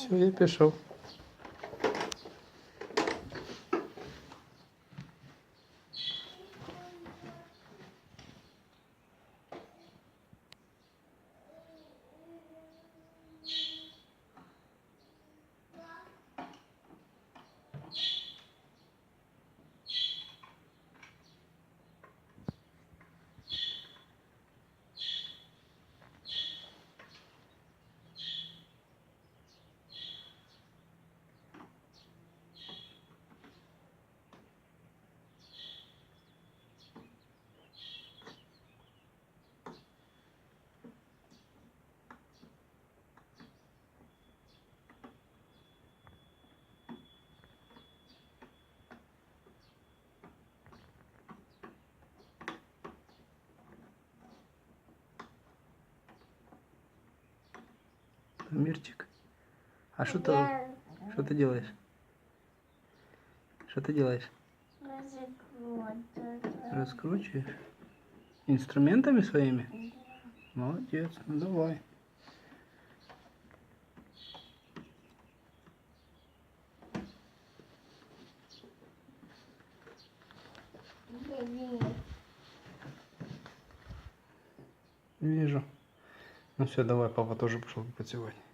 Все, я пішов. Мирчик, а что ты делаешь? Что ты делаешь? Раскручиваешь? Инструментами своими? Молодец, ну давай. Вижу. Ну все, давай, папа тоже пошел купать сегодня.